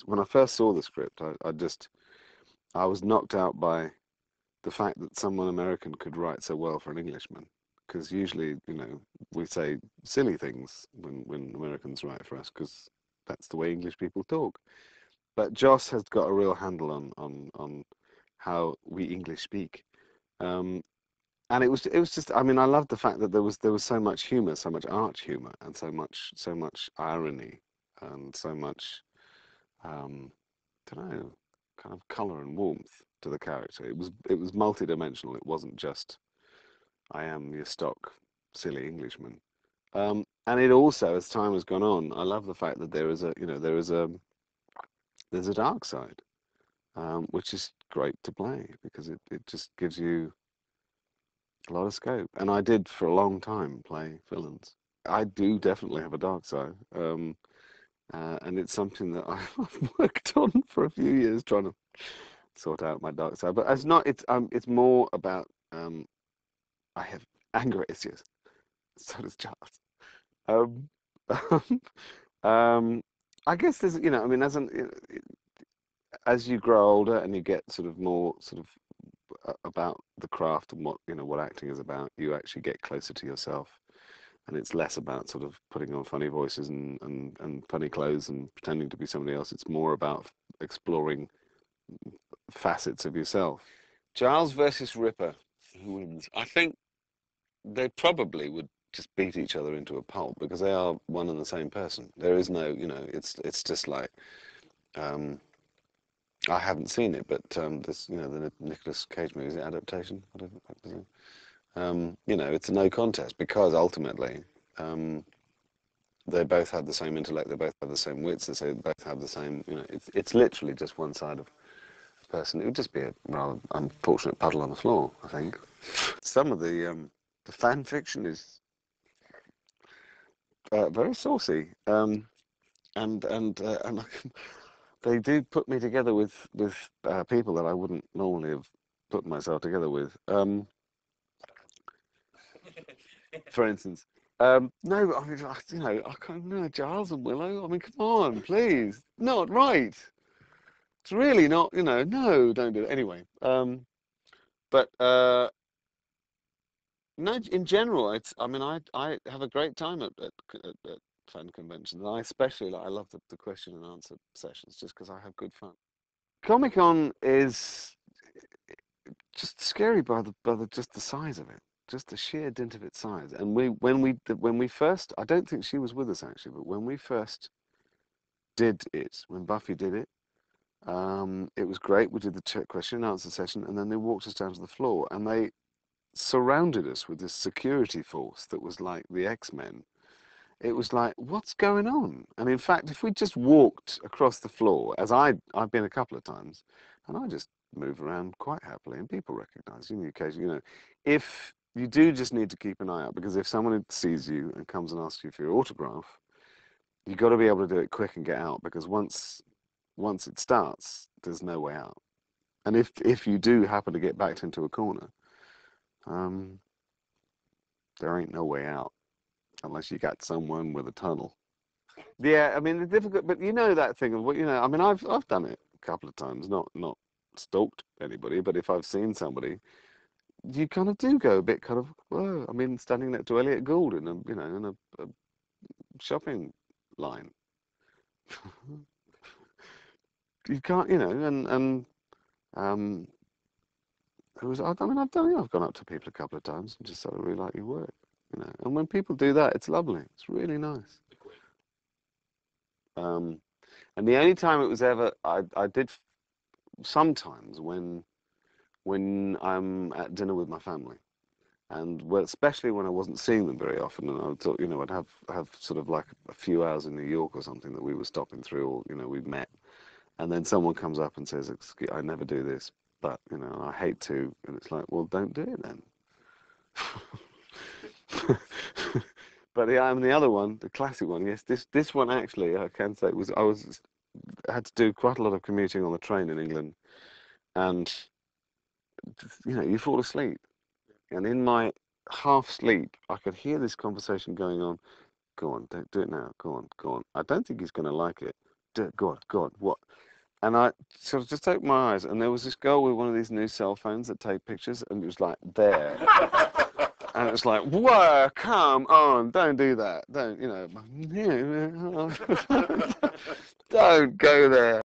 when I first saw the script, I was knocked out by the fact that someone American could write so well for an Englishman. Because usually, we say silly things when Americans write for us, because that's the way English people talk. But Joss has got a real handle on how we English speak. Um, and it was just, I mean, I loved the fact that there was so much humor, so much arch humor, and so much irony, and so much don't know, kind of color and warmth to the character. It was multi-dimensional. It wasn't just I am your stock silly Englishman. And it also, as time has gone on, I love the fact that there's a dark side, which is great to play because it just gives you a lot of scope. And I did for a long time play villains. I do definitely have a dark side, and it's something that I've worked on for a few years, trying to sort out my dark side. But it's not. It's more about I have anger issues. So does Charles. Um, um, I guess there's, I mean, as you grow older and you get sort of more sort of about the craft and what acting is about, you actually get closer to yourself, and it's less about sort of putting on funny voices and funny clothes and pretending to be somebody else. It's more about exploring facets of yourself. Giles versus Ripper, who wins? I think they probably would just beat each other into a pulp because they are one and the same person. There is no, it's just like um, I haven't seen it, but this, the Nicolas Cage movie, is it adaptation? Whatever the fuck is it? It's a no contest because ultimately um, they both have the same intellect, they both have the same wits, they both have the same, it's literally just one side of a person. It would just be a rather unfortunate puddle on the floor, I think. Some of the fan fiction is very saucy, and they do put me together with people that I wouldn't normally have put myself together with. For instance, no, I mean, I can't. No, Giles and Willow. I mean, come on, please, not right. It's really not. No, don't do it anyway. But no, in general, I mean, I have a great time at fan conventions, and I especially I love the question and answer sessions just because I have good fun. Comic Con is just scary by the just the size of it, just the sheer dint of its size. And when we first, I don't think she was with us actually, but when we first did it, when Buffy did it, it was great. We did the question and answer session, and then they walked us down to the floor, and they surrounded us with this security force that was like the X-Men. It was like, what's going on? And in fact, if we just walked across the floor, as I've been a couple of times, and I just move around quite happily, and people recognise you on the occasion. If you do just need to keep an eye out, because if someone sees you and comes and asks you for your autograph, you've got to be able to do it quick and get out, because once it starts, there's no way out. And if you do happen to get backed into a corner, um, there ain't no way out unless you got someone with a tunnel. Yeah, I mean, the difficult, but you know that thing of what I mean, I've done it a couple of times, not stalked anybody, but if I've seen somebody, you kind of do go a bit kind of, whoa. I mean, standing next to Elliot Gould in a shopping line, you can't, and um, I mean, I've gone up to people a couple of times and just said, I really like your work. And when people do that, it's lovely. It's really nice. Um, and the only time it was ever, I did sometimes when I'm at dinner with my family, and well, especially when I wasn't seeing them very often, and I'd have sort of like a few hours in New York or something that we were stopping through, or we'd met, and then someone comes up and says, "Excuse, I never do this, but I hate to," and it's like, well, don't do it then. But the other one, the classic one, yes, this one actually, I can say I had to do quite a lot of commuting on the train in England, and you fall asleep. And in my half sleep, I could hear this conversation going on. Go on, don't do it now. Go on, go on. I don't think he's going to like it. God, God, what? And I sort of just opened my eyes, and there was this girl with one of these new cell phones that take pictures, and it was like there. And it was like, whoa, come on, don't do that. Don't, you know, don't go there.